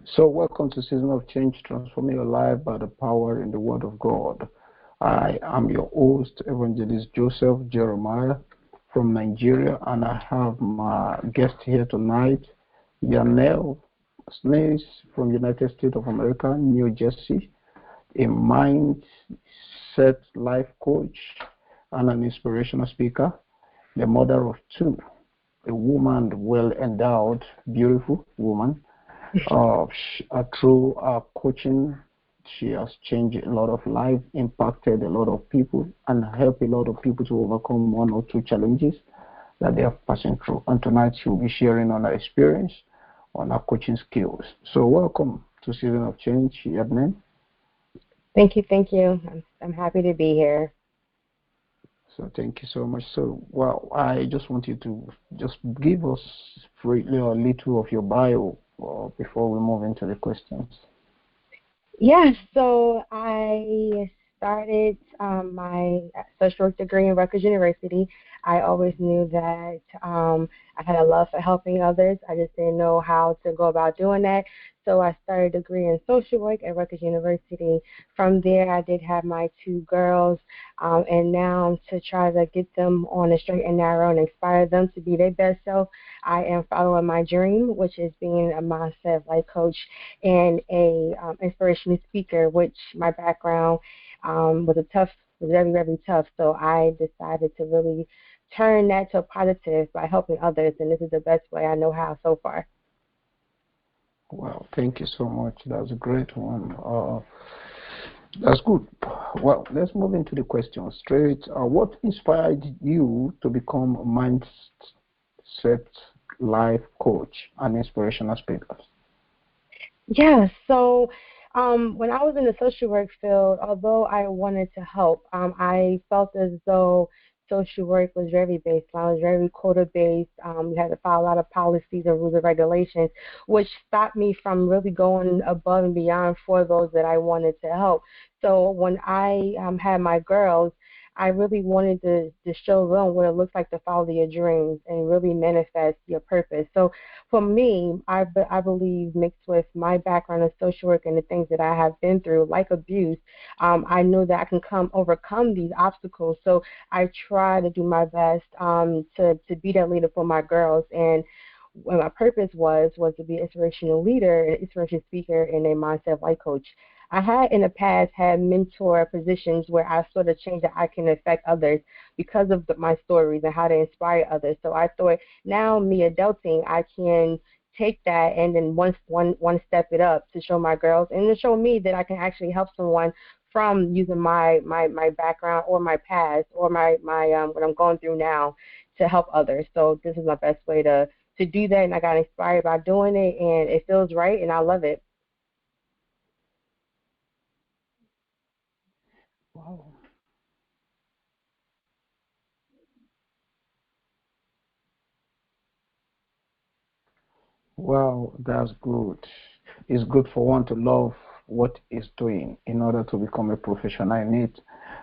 So, welcome to Season of Change, transforming your life by the power in the Word of God. I am your host, Evangelist Joseph Jeremiah from Nigeria, and I have my guest here tonight, Yanel Snays from United States of America, New Jersey, a mindset life coach and an inspirational speaker, the mother of two, a woman well endowed, beautiful woman. Through coaching, she has changed a lot of lives, impacted a lot of people, and helped a lot of people to overcome one or two challenges that they are passing through. And tonight she will be sharing on her experience, on her coaching skills. So welcome to Season of Change, Yadmin. Thank you, thank you. I'm happy to be here. So thank you so much. So, well, I just want you to just give us freely a little of your bio before we move into the questions. Yeah, so I started my social work degree in Rutgers University. I always knew that I had a love for helping others. I just didn't know how to go about doing that. So I started a degree in social work at Rutgers University. From there, I did have my two girls, and now to try to get them on the straight and narrow and inspire them to be their best self, I am following my dream, which is being a mindset life coach and a inspirational speaker, which my background was very, very tough. So I decided to really turn that to a positive by helping others, and this is the best way I know how so far. Well, thank you so much. That's a great one. That's good. Well, let's move into the question straight. What inspired you to become a mindset life coach and inspirational speaker? Yeah, so when I was in the social work field, although I wanted to help, I felt as though social work was very baseline, was very quota based. We had to follow a lot of policies and rules and regulations, which stopped me from really going above and beyond for those that I wanted to help. So when I had my girls, I really wanted to show them what it looks like to follow your dreams and really manifest your purpose. So for me, I believe mixed with my background in social work and the things that I have been through, like abuse, I know that I can overcome these obstacles. So I try to do my best to be that leader for my girls. And what my purpose was to be an inspirational leader, an inspirational speaker, and a mindset life coach. I had in the past had mentor positions where I sort of changed that I can affect others because of my stories and how to inspire others. So I thought now me adulting, I can take that and then one step it up to show my girls and to show me that I can actually help someone from using my background or my past or my what I'm going through now to help others. So this is my best way to do that, and I got inspired by doing it, and it feels right, and I love it. Wow. Well, that's good. It's good for one to love what he's doing in order to become a professional in it.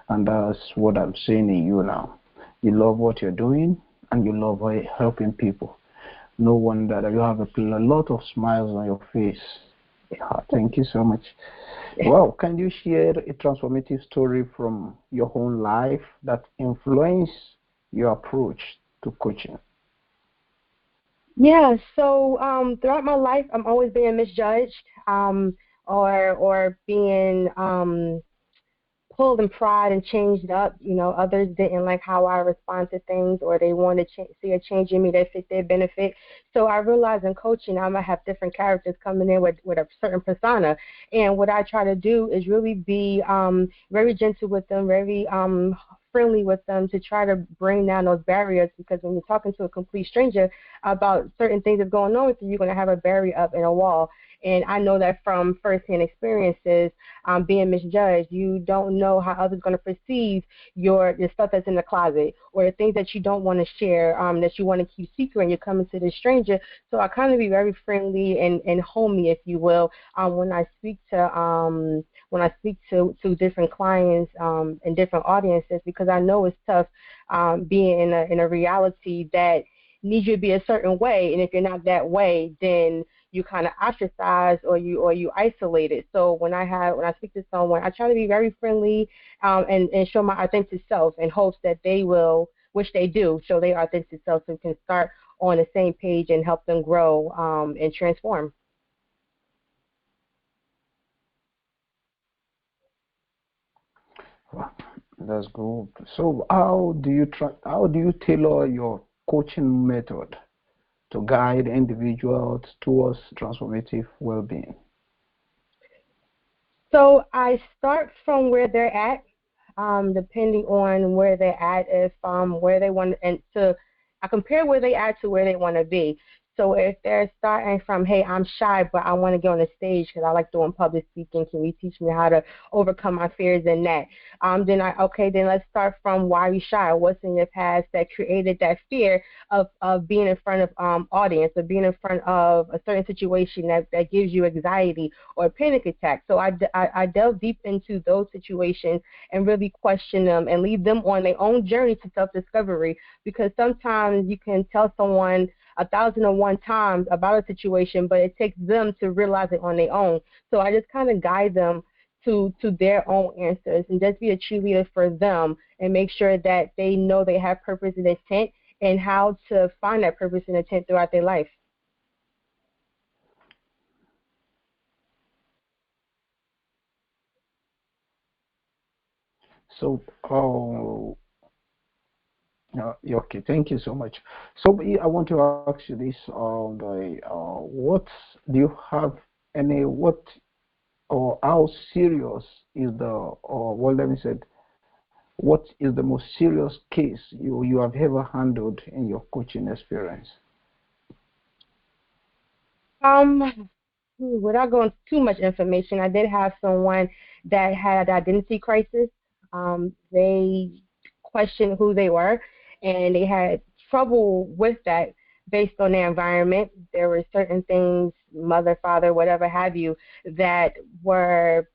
And that's what I'm seeing in you now. You love what you're doing and you love helping people. No wonder that you have a lot of smiles on your face. Yeah, thank you so much. Well, can you share a transformative story from your own life that influenced your approach to coaching? Yeah, so throughout my life, I'm always being misjudged, or being pulled in pride and changed up. You know, others didn't like how I respond to things, or they wanted to see a change in me that fit their benefit. So I realized in coaching, I might have different characters coming in with a certain persona, and what I try to do is really be very gentle with them, very friendly with them to try to bring down those barriers, because when you're talking to a complete stranger about certain things that's going on with you, you're going to have a barrier up and a wall. And I know that from firsthand experiences, being misjudged. You don't know how others are going to perceive your stuff that's in the closet, or the things that you don't want to share, that you want to keep secret, and you're coming to this stranger. So I kind of be very friendly and homey, if you will, when I speak to different clients and different audiences, because I know it's tough being in a reality that needs you to be a certain way, and if you're not that way, then you kind of ostracize or you isolated. So when I speak to someone, I try to be very friendly, and show my authentic self in hopes that they will, which they do, show their authentic self so we can start on the same page and help them grow, and transform. Wow, that's good. So how do you tailor your coaching method to guide individuals towards transformative well-being? So I start from where they're at, depending on where they're at, if where they want, and to I compare where they at to where they want to be. So if they're starting from, hey, I'm shy, but I want to get on the stage because I like doing public speaking. Can you teach me how to overcome my fears in that? Then let's start from why you shy. What's in your past that created that fear of being in front of audience, or being in front of a certain situation that gives you anxiety or a panic attack. So I delve deep into those situations and really question them and lead them on their own journey to self-discovery, because sometimes you can tell someone 1,001 times about a situation, but it takes them to realize it on their own. So I just kind of guide them to their own answers and just be a cheerleader for them and make sure that they know they have purpose and intent and how to find that purpose and intent throughout their life. So, yeah, okay, thank you so much. So, I want to ask you this: what do you have what or how serious is the or well, let me say, what is the most serious case you have ever handled in your coaching experience? Without going into too much information, I did have someone that had identity crisis. They questioned who they were, and they had trouble with that based on their environment. There were certain things, mother, father, whatever have you, that were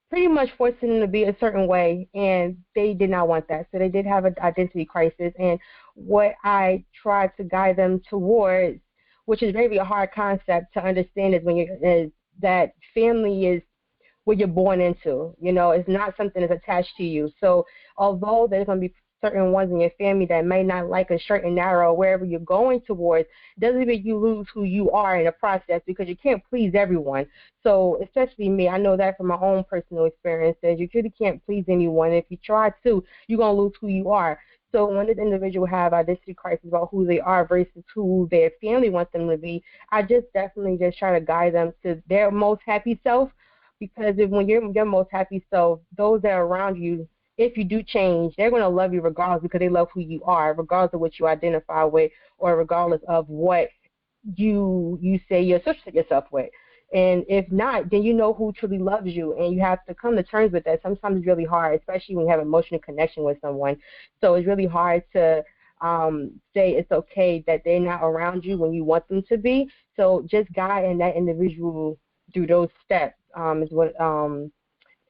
pretty much forcing them to be a certain way, and they did not want that. So they did have an identity crisis, and what I tried to guide them towards, which is maybe a hard concept to understand, is when you is that family is what you're born into. It's not something that's attached to you. So although there's going to be certain ones in your family that may not like a straight and narrow wherever you're going towards, doesn't mean you lose who you are in the process, because you can't please everyone. So especially me, I know that from my own personal experiences. You really can't please anyone. If you try to, you're going to lose who you are. So when this individual have identity crisis about who they are versus who their family wants them to be, I just definitely just try to guide them to their most happy self, because when you're your most happy self, those that are around you, if you do change, they're going to love you regardless, because they love who you are, regardless of what you identify with, or regardless of what you say you associate yourself with. And if not, then you know who truly loves you, and you have to come to terms with that. Sometimes it's really hard, especially when you have emotional connection with someone. So it's really hard to say it's okay that they're not around you when you want them to be. So just guiding that individual through those steps is what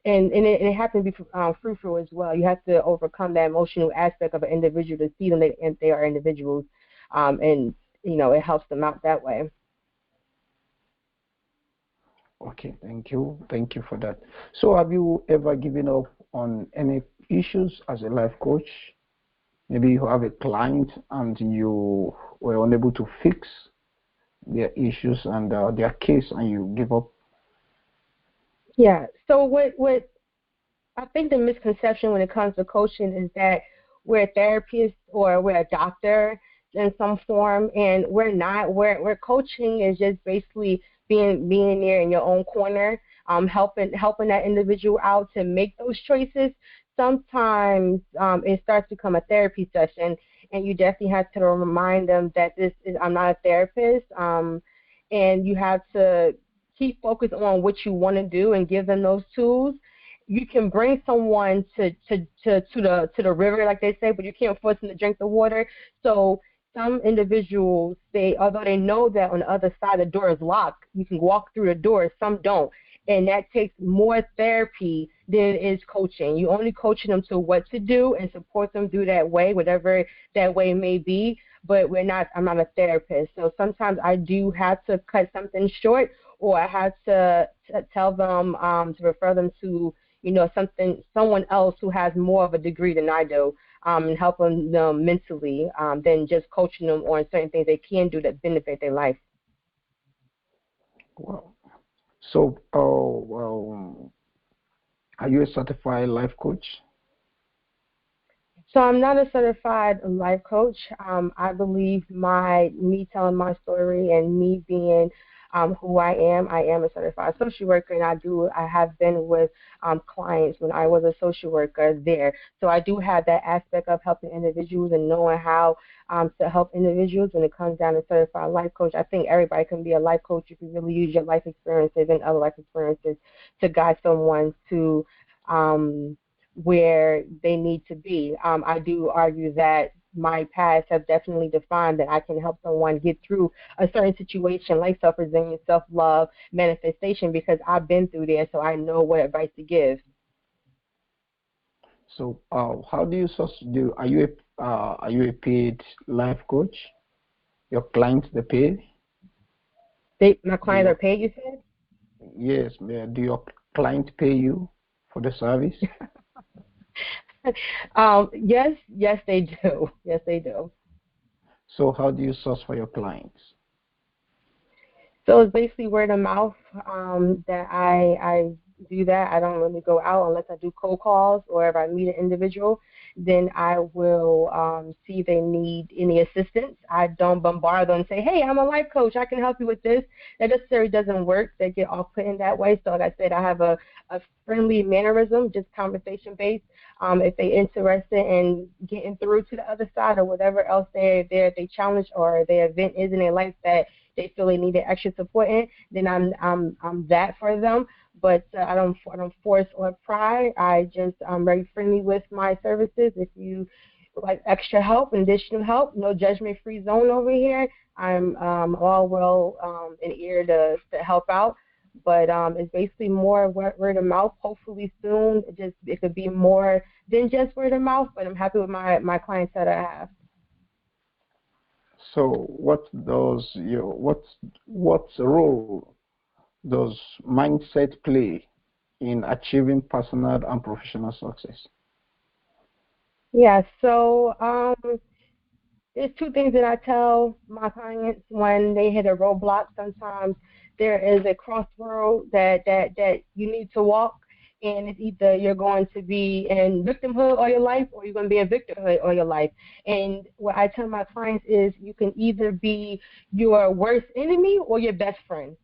and it has to be fruitful as well. You have to overcome that emotional aspect of an individual to see them that they are individuals, and it helps them out that way. Okay, thank you for that. So, have you ever given up on any issues as a life coach? Maybe you have a client and you were unable to fix their issues and their case, and you give up. Yeah. So what I think the misconception when it comes to coaching is that we're a therapist or we're a doctor in some form, and we're not. We're coaching is just basically being there in your own corner, helping that individual out to make those choices. Sometimes it starts to become a therapy session, and you definitely have to remind them that this is I'm not a therapist, and you have to keep focused on what you want to do and give them those tools. You can bring someone to the river, like they say, but you can't force them to drink the water. So some individuals, although they know that on the other side the door is locked, you can walk through the door. Some don't, and that takes more therapy than it is coaching. You only coaching them to what to do and support them through that way, whatever that way may be. but I'm not a therapist. So sometimes I do have to cut something short, or I have to tell them to refer them to someone else who has more of a degree than I do, and helping them mentally, than just coaching them on certain things they can do that benefit their life. Wow. So, are you a certified life coach? So I'm not a certified life coach. I believe me telling my story and me being who I am. I am a certified social worker, and I have been with clients when I was a social worker there. So I do have that aspect of helping individuals and knowing how to help individuals when it comes down to certified life coach. I think everybody can be a life coach if you really use your life experiences and other life experiences to guide someone to um, where they need to be. I do argue that my past have definitely defined that I can help someone get through a certain situation like self-resilience, self-love, manifestation, because I've been through there, so I know what advice to give. So, how do you do? Are you a paid life coach? Your clients they pay? My Do clients are your paid, you said? Yes, do your client pay you for the service? Yes, they do. Yes, they do. So, how do you source for your clients? So it's basically word of mouth, that I do that. I don't really go out unless I do cold calls, or if I meet an individual, then I will see if they need any assistance. I don't bombard them and say, hey, I'm a life coach. I can help you with this. That necessarily doesn't work. They get off put in that way. So like I said, I have a friendly mannerism, just conversation based. If they're interested in getting through to the other side or whatever else they challenge or their event is in their life that they feel they need extra support in, then I'm that for them. But I don't force or pry. I'm very friendly with my services. If you like extra help, additional help, no judgment free zone over here. I'm all well in ear to help out. But it's basically more word of mouth. Hopefully soon, it could be more than just word of mouth. But I'm happy with my clients that I have. So, what role does mindset play in achieving personal and professional success? Yeah. So there's two things that I tell my clients when they hit a roadblock. Sometimes there is a crossroad that you need to walk, and it's either you're going to be in victimhood all your life, or you're going to be in victorhood all your life. And what I tell my clients is you can either be your worst enemy or your best friend.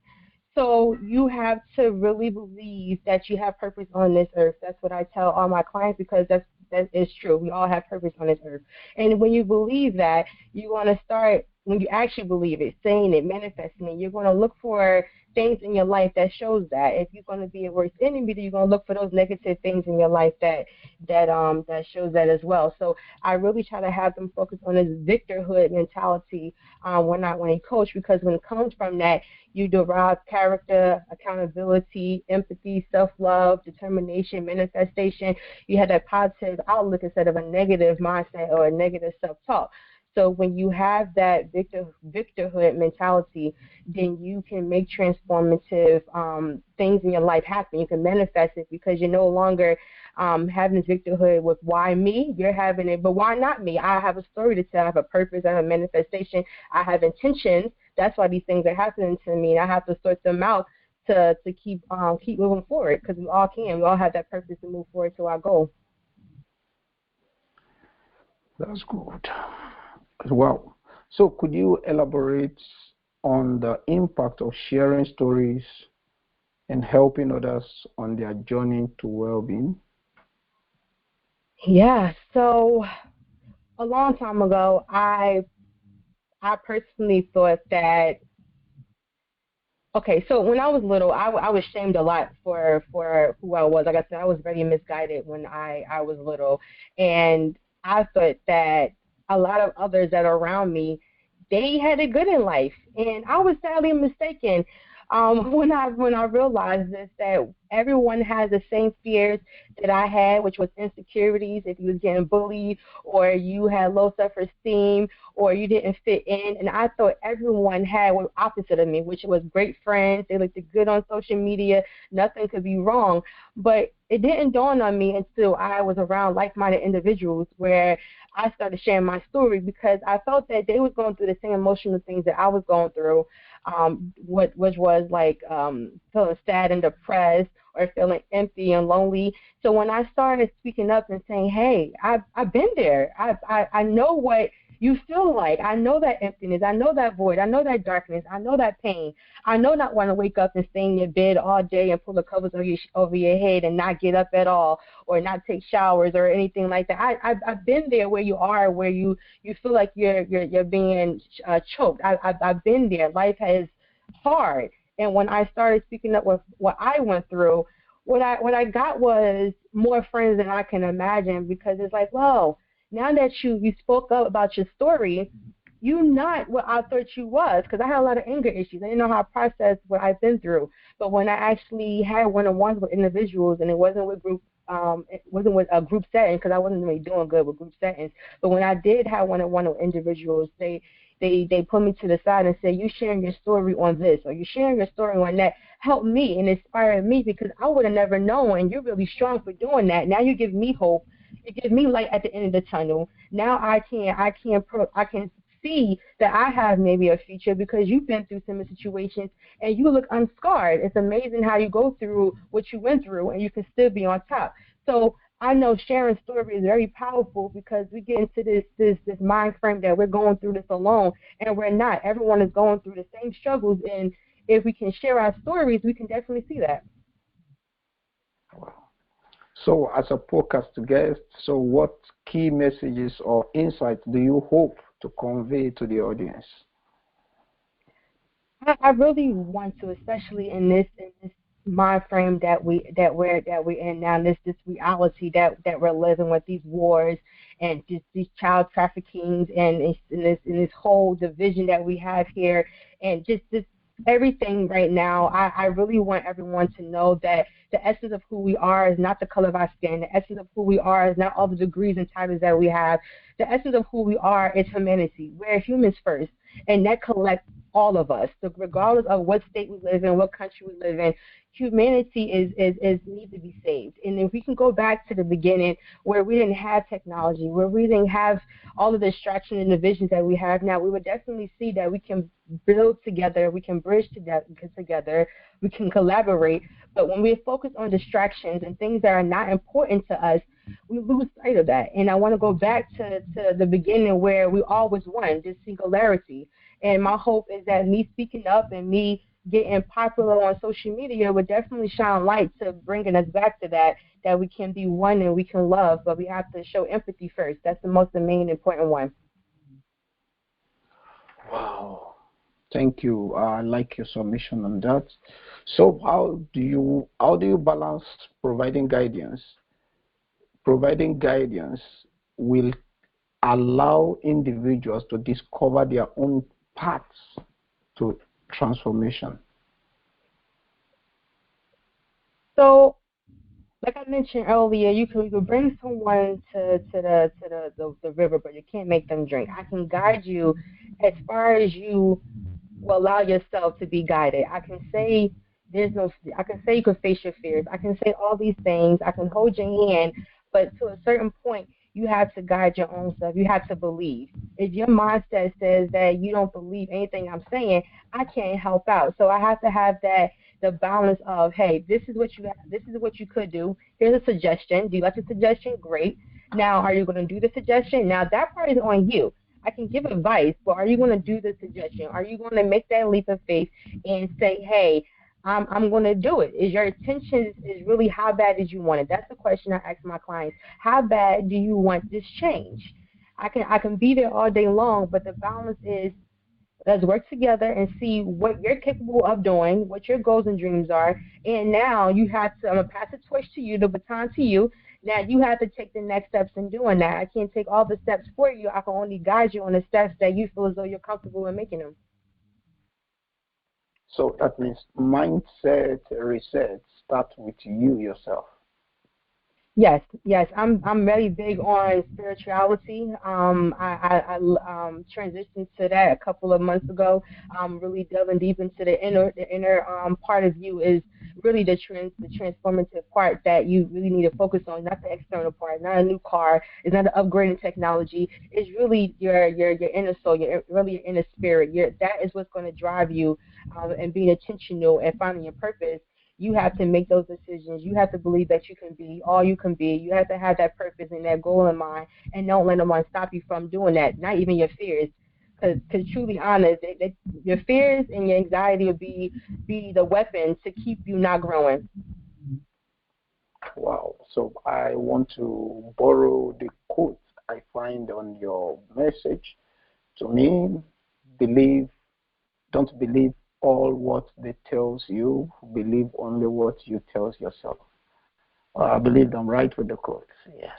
So you have to really believe that you have purpose on this earth. That's what I tell all my clients, because that is true. We all have purpose on this earth. And when you believe that, you're going to start, when you actually believe it, saying it, manifesting it, you're going to look for things in your life that shows that. If you're going to be a worst enemy, then you're going to look for those negative things in your life that shows that as well. So I really try to have them focus on this victorhood mentality when I coach, because when it comes from that, you derive character, accountability, empathy, self-love, determination, manifestation. You have that positive outlook instead of a negative mindset or a negative self-talk. So when you have that victorhood mentality, then you can make transformative things in your life happen. You can manifest it, because you're no longer having this victorhood with why me. You're having it, but why not me? I have a story to tell. I have a purpose. I have a manifestation. I have intentions. That's why these things are happening to me, and I have to sort them out to keep moving forward, because we all can. We all have that purpose to move forward to our goal. That's good. Wow. So, could you elaborate on the impact of sharing stories and helping others on their journey to well-being? Yeah. So a long time ago, I personally thought that. Okay, so when I was little, I was shamed a lot for who I was. Like I said, I was very misguided when I was little, and I thought that a lot of others that are around me, they had it good in life, and I was sadly mistaken. When I realized this, that everyone has the same fears that I had, which was insecurities. If you was getting bullied, or you had low self-esteem, or you didn't fit in, and I thought everyone had what opposite of me, which was great friends. They looked good on social media. Nothing could be wrong, but it didn't dawn on me until I was around like-minded individuals, where I started sharing my story, because I felt that they was going through the same emotional things that I was going through, which was like feeling sad and depressed, or feeling empty and lonely. So when I started speaking up and saying, "Hey, I've been there. I know what you feel like. I know that emptiness. I know that void. I know that darkness. I know that pain. I know not want to wake up and stay in your bed all day and pull the covers over your head and not get up at all, or not take showers or anything like that. I've been there where you are, where you feel like you're being choked. I've been there. Life has hard, and when I started speaking up with what I went through, what I got was more friends than I can imagine, because it's like, well, now that you spoke up about your story, you not what I thought you was, because I had a lot of anger issues. I didn't know how to process what I've been through. But when I actually had one-on-ones with individuals, and it wasn't with it wasn't with a group setting, because I wasn't really doing good with group settings. But when I did have one-on-one with individuals, they put me to the side and said, "You sharing your story on this, or you sharing your story on that, helped me and inspired me, because I would have never known, and you're really strong for doing that. Now you give me hope. You give me light at the end of the tunnel. Now I can see that I have maybe a future, because you've been through similar situations and you look unscarred. It's amazing how you go through what you went through and you can still be on top." So I know sharing story is very powerful, because we get into this mind frame that we're going through this alone, and we're not. Everyone is going through the same struggles, and if we can share our stories, we can definitely see that. So, as a podcast guest, so what key messages or insights do you hope to convey to the audience? I really want to, especially in this mind frame that we're in now, this reality that we're living with, these wars and just these child traffickings, and in this whole division that we have here, and just this everything right now. I really want everyone to know that the essence of who we are is not the color of our skin. The essence of who we are is not all the degrees and titles that we have. The essence of who we are is humanity. We're humans first, and that collects all of us. So regardless of what state we live in, what country we live in, humanity is needs to be saved. And if we can go back to the beginning, where we didn't have technology, where we didn't have all of the distractions and the visions that we have now, we would definitely see that we can build together, we can bridge together, we can collaborate. But when we focus on distractions and things that are not important to us, we lose sight of that. And I want to go back to the beginning, where we always won, this singularity. And my hope is that me speaking up and me getting popular on social media would definitely shine light to bringing us back to that we can be one and we can love, but we have to show empathy first. That's the main important one. Wow. Thank you. I like your submission on that. So, how do you balance providing guidance? Providing guidance will allow individuals to discover their own paths to transformation. So, like I mentioned earlier, you can bring someone to the river, but you can't make them drink. I can guide you as far as you will allow yourself to be guided. I can say there's no. I can say you can face your fears. I can say all these things. I can hold your hand, but to a certain point, you have to guide your own self. You have to believe. If your mindset says that you don't believe anything I'm saying, I can't help out. So I have to have that the balance of, hey, this is what you have, this is what you could do. Here's a suggestion. Do you like the suggestion? Great. Now, are you going to do the suggestion? Now that part is on you. I can give advice, but are you going to do the suggestion? Are you going to make that leap of faith and say, hey, I'm going to do it? Is your intention is really how bad did you want it? That's the question I ask my clients. How bad do you want this change? I can be there all day long, but the balance is, let's work together and see what you're capable of doing, what your goals and dreams are. And now you have to, I'm going to pass the torch to you, the baton to you. Now you have to take the next steps in doing that. I can't take all the steps for you. I can only guide you on the steps that you feel as though you're comfortable in making them. So that means mindset reset starts with you yourself. Yes, yes, I'm very big on spirituality. I transitioned to that a couple of months ago. Really delving deep into the inner part of you is really the transformative part that you really need to focus on, not the external part, not a new car, it's not the upgrading technology. It's really your inner soul, really your inner spirit. That is what's going to drive you, and being intentional and finding your purpose. You have to make those decisions. You have to believe that you can be all you can be. You have to have that purpose and that goal in mind, and don't let no one stop you from doing that. Not even your fears, because truly honest, your fears and your anxiety will be the weapon to keep you not growing. Wow. So I want to borrow the quote I find on your message. To me, believe, don't believe all what they tells you. Believe only what you tells yourself. I believe I'm right with the quote. Yes.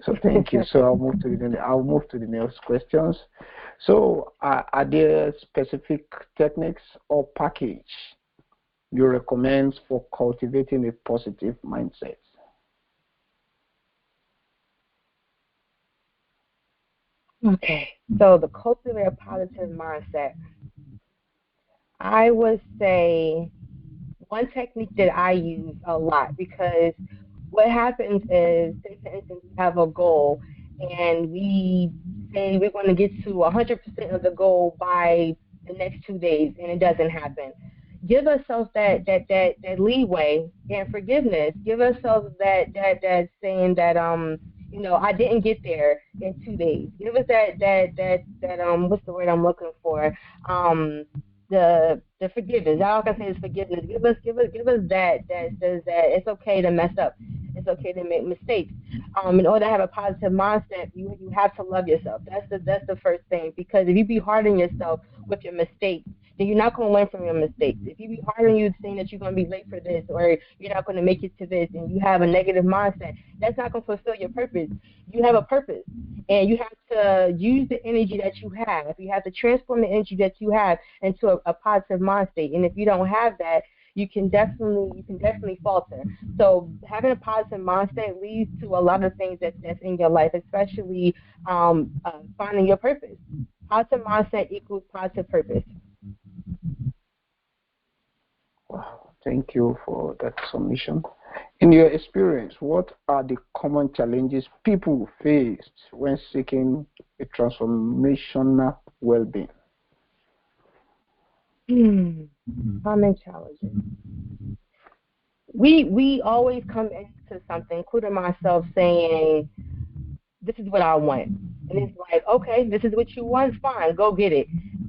So thank you. So I'll move to the next questions. So are there specific techniques or package you recommend for cultivating a positive mindset? Okay, so the cultivate a positive mindset. I would say one technique that I use a lot, because what happens is, say for instance, we have a goal and we say we're going to get to 100% of the goal by the next 2 days, and it doesn't happen. Give ourselves that leeway and forgiveness. Give ourselves that saying that I didn't get there in 2 days. Give us that what's the word I'm looking for? Um the forgiveness. All I can say is forgiveness. Give us that says that it's okay to mess up. It's okay to make mistakes. In order to have a positive mindset, you have to love yourself. That's the first thing. Because if you be hard on yourself with your mistakes, then you're not going to learn from your mistakes. If you be hard on you saying that you're going to be late for this, or you're not going to make it to this, and you have a negative mindset, that's not going to fulfill your purpose. You have a purpose, and you have to use the energy that you have. You have to transform the energy that you have into a positive mind state. And if you don't have that, you can definitely falter. So having a positive mindset leads to a lot of things that's in your life, especially finding your purpose. Positive mindset equals positive purpose. Wow, thank you for that submission. In your experience, what are the common challenges people face when seeking a transformational well-being? Hmm. Common challenges. We always come into something, including myself, saying this is what I want. And it's like, okay, this is what you want, fine, go get it.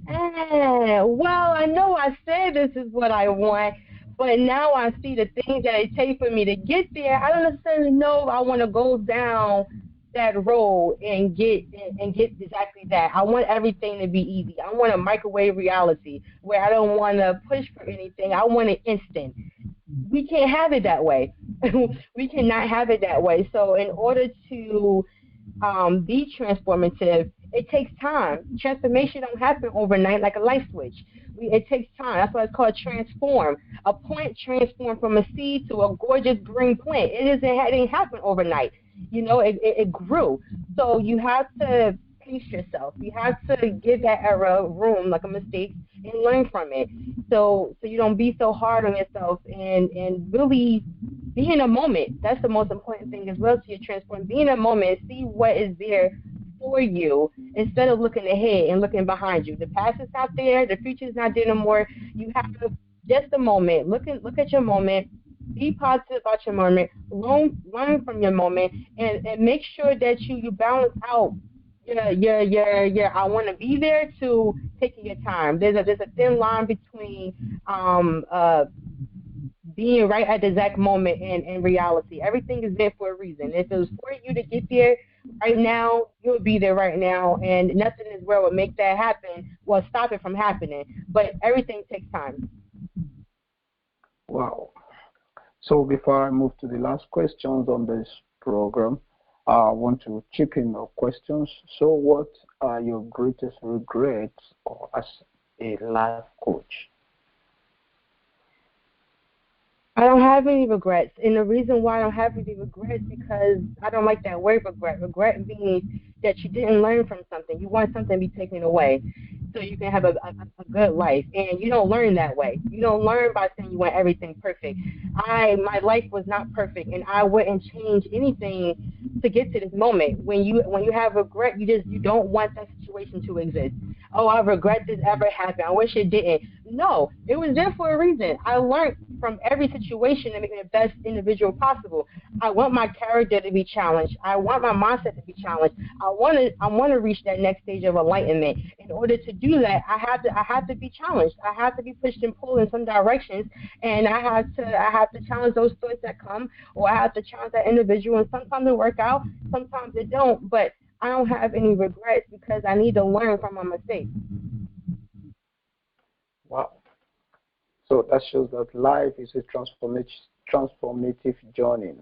Well, I know I said this is what I want, but now I see the things that it takes for me to get there. I don't necessarily know if I want to go down that road and get exactly that. I want everything to be easy. I want a microwave reality where I don't want to push for anything. I want it instant. We can't have it that way. We cannot have it that way. So in order to be transformative, it takes time. Transformation don't happen overnight like a light switch. It takes time. That's why it's called transform. A plant transformed from a seed to a gorgeous green plant. It didn't happen overnight. It grew. So you have to pace yourself. You have to give that error room, like a mistake, and learn from it. So you don't be so hard on yourself, and really be in a moment. That's the most important thing as well to your transform. Be in a moment, see what is there for you instead of looking ahead and looking behind you. The past is not there, the future is not there no more. You have just a moment. Look at your moment. Be positive about your moment. Learn from your moment, and make sure that you balance out your I want to be there to taking your time. There's a thin line between um uh being right at the exact moment and reality. Everything is there for a reason. If it was for you to get there right now, you'll be there right now, and nothing in this world will make that happen. Well, stop it from happening. But everything takes time. Wow. So before I move to the last questions on this program, I want to chip in your questions. So what are your greatest regrets or as a life coach? I don't have any regrets. And the reason why I don't have any regrets because I don't like that word regret. Regret means that you didn't learn from something. You want something to be taken away so you can have a good life. And you don't learn that way. You don't learn by saying you want everything perfect. My life was not perfect and I wouldn't change anything to get to this moment. When you have regret, you don't want that situation to exist. Oh, I regret this ever happened. I wish it didn't. No, it was there for a reason. I learned from every situation to make me the best individual possible. I want my character to be challenged. I want my mindset to be challenged. I want to reach that next stage of enlightenment. In order to do that, I have to be challenged. I have to be pushed and pulled in some directions, and I have to challenge those thoughts that come, or I have to challenge that individual. And sometimes it work out, sometimes it don't. But I don't have any regrets because I need to learn from my mistakes. Wow. So that shows that life is a transformative journey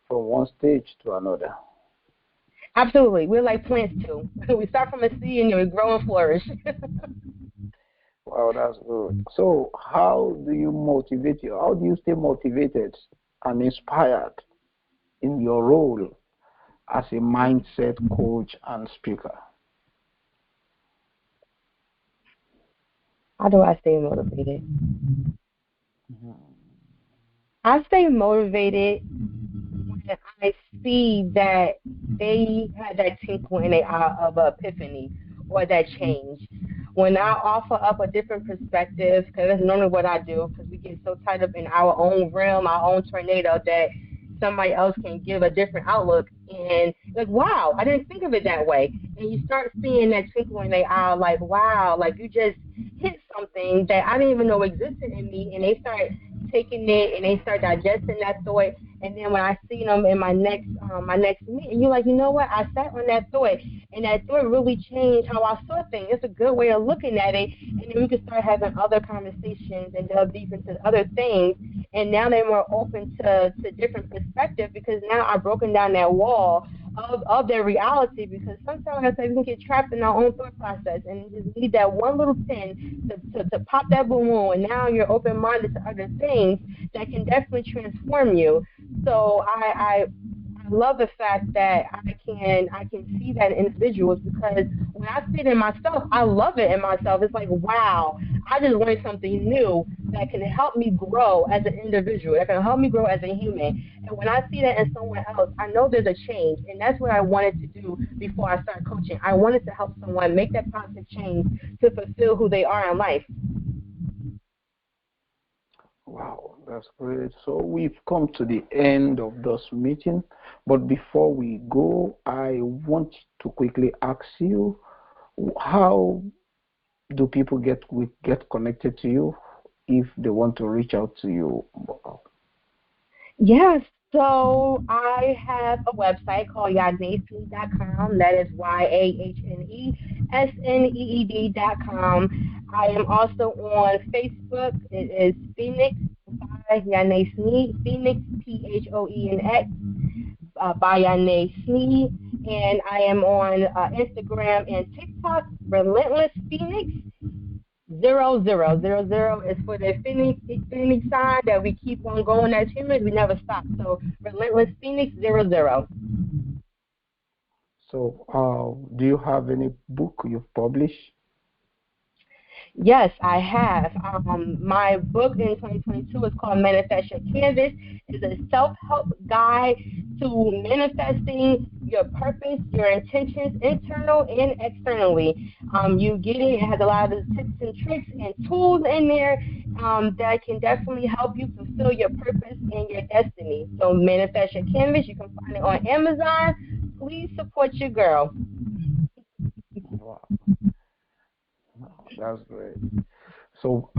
from one stage to another. Absolutely, we're like plants too. We start from a seed and then we grow and flourish. Wow, that's good. So how do you motivate you? How do you stay motivated and inspired in your role as a mindset coach and speaker? How do I stay motivated? Mhm. I stay motivated when I see that they had that tinkle in their eye of a epiphany or that change. When I offer up a different perspective, because that's normally what I do, because we get so tied up in our own realm, our own tornado, that somebody else can give a different outlook. And like, wow, I didn't think of it that way. And you start seeing that twinkle in their eye, like, wow, like you just hit something that I didn't even know existed in me. And they start taking it and they start digesting that thought. And then when I see them in my next meeting, you're like, you know what? I sat on that thought, and that thought really changed how I saw things. It's a good way of looking at it, and then we can start having other conversations and delve deep into other things. And now they're more open to different perspectives because now I've broken down that wall of their reality. Because sometimes, like I say, we can get trapped in our own thought process, and you just need that one little pin to pop that balloon, and now you're open minded to other things that can definitely transform you. So I love the fact that I can see that in individuals because when I see it in myself, I love it in myself. It's like, wow, I just learned something new that can help me grow as an individual, that can help me grow as a human. And when I see that in someone else, I know there's a change. And that's what I wanted to do before I started coaching. I wanted to help someone make that positive change to fulfill who they are in life. Wow, that's great. So we've come to the end of this meeting, but before we go, I want to quickly ask you, how do people get connected to you if they want to reach out to you? Yes. So I have a website called yahnasneed.com. That is YAHNESNEED.com. I am also on Facebook. It is Phoenix by Yahnae Sneed. Phoenix, PHOENX, by Yahnae Sneed. And I am on Instagram and TikTok, Relentless Phoenix. 0000 is for the Phoenix sign that we keep on going as humans. We never stop. So relentless Phoenix 00. So, do you have any book you've published? Yes, I have. My book in 2022 is called Manifest Your Canvas. It's a self-help guide to manifesting your purpose, your intentions, internal and externally. You get it. It has a lot of tips and tricks and tools in there that can definitely help you fulfill your purpose and your destiny. So Manifest Your Canvas. You can find it on Amazon. Please support your girl. Wow, that's great. So,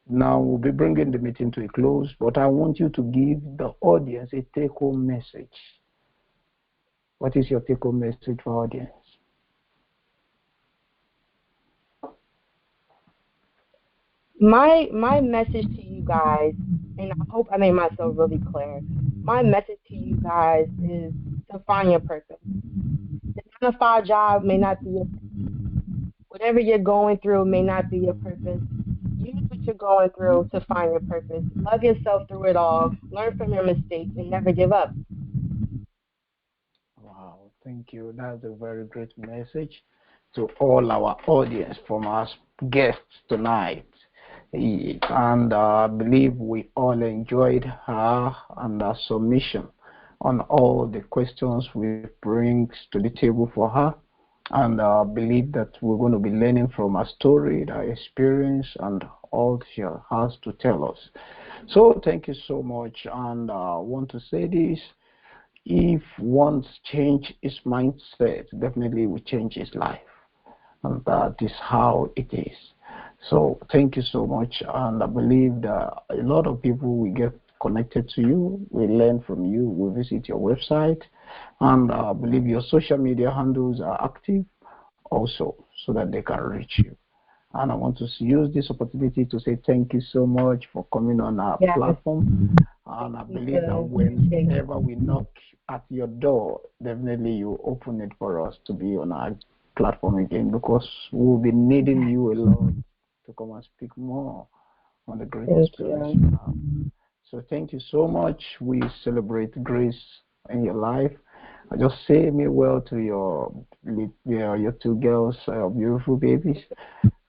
now we'll be bringing the meeting to a close, but I want you to give the audience a take-home message. What is your take-home message for audience? My message to you guys, and I hope I made myself really clear. My message to you guys is to find your purpose. The 9 to 5 job may not be your, whatever you're going through may not be your purpose. Use what you're going through to find your purpose. Love yourself through it all. Learn from your mistakes and never give up. Wow, thank you. That's a very great message to all our audience from our guests tonight. And I believe we all enjoyed her and her submission on all the questions we bring to the table for her. And I believe that we're going to be learning from her story, her experience, and all she has to tell us. So thank you so much. And I want to say this, if one's change his mindset, definitely will change his life. And that is how it is. So thank you so much. And I believe that a lot of people will get connected to you, we learn from you, we visit your website, and I believe your social media handles are active also so that they can reach you. And I want to use this opportunity to say thank you so much for coming on our Yes, platform. And thank I you believe that too. Appreciate it. whenever we knock at your door, definitely you open it for us to be on our platform again because we'll be needing Yes, you a lot to come and speak more on the great thank experience you. you have. So thank you so much. We celebrate grace in your life. I just say me well to your two girls, beautiful babies,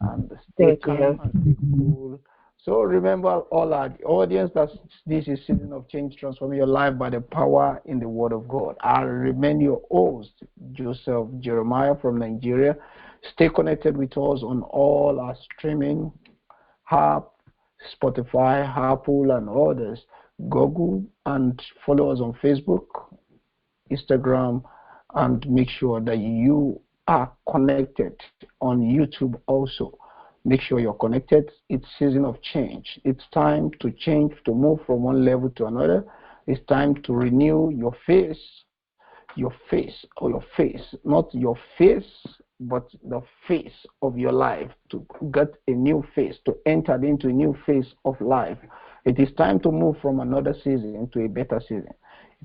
and stay Thank you. calm and stay cool. So remember, all our audience, that this is season of change, transforming your life by the power in the Word of God. I remain your host, Joseph Jeremiah from Nigeria. Stay connected with us on all our streaming app, Spotify, Apple, and others. Google and follow us on Facebook, Instagram, and make sure that you are connected on YouTube also. Make sure you're connected. It's season of change. It's time to change, to move from one level to another. It's time to renew your face, not your face, but the face of your life, to get a new face, to enter into a new phase of life. It is time to move from another season to a better season.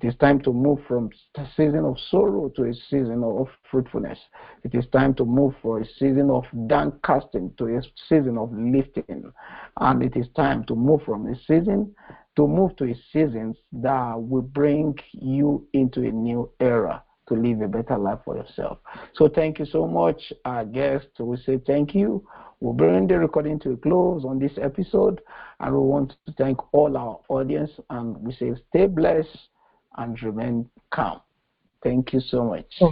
It is time to move from a season of sorrow to a season of fruitfulness. It is time to move from a season of downcasting to a season of lifting. And it is time to move from a season to move to a season that will bring you into a new era to live a better life for yourself. So thank you so much, our guest. We say thank you. We'll bring the recording to a close on this episode, and we want to thank all our audience, and we say stay blessed and remain calm. Thank you so much. Yeah.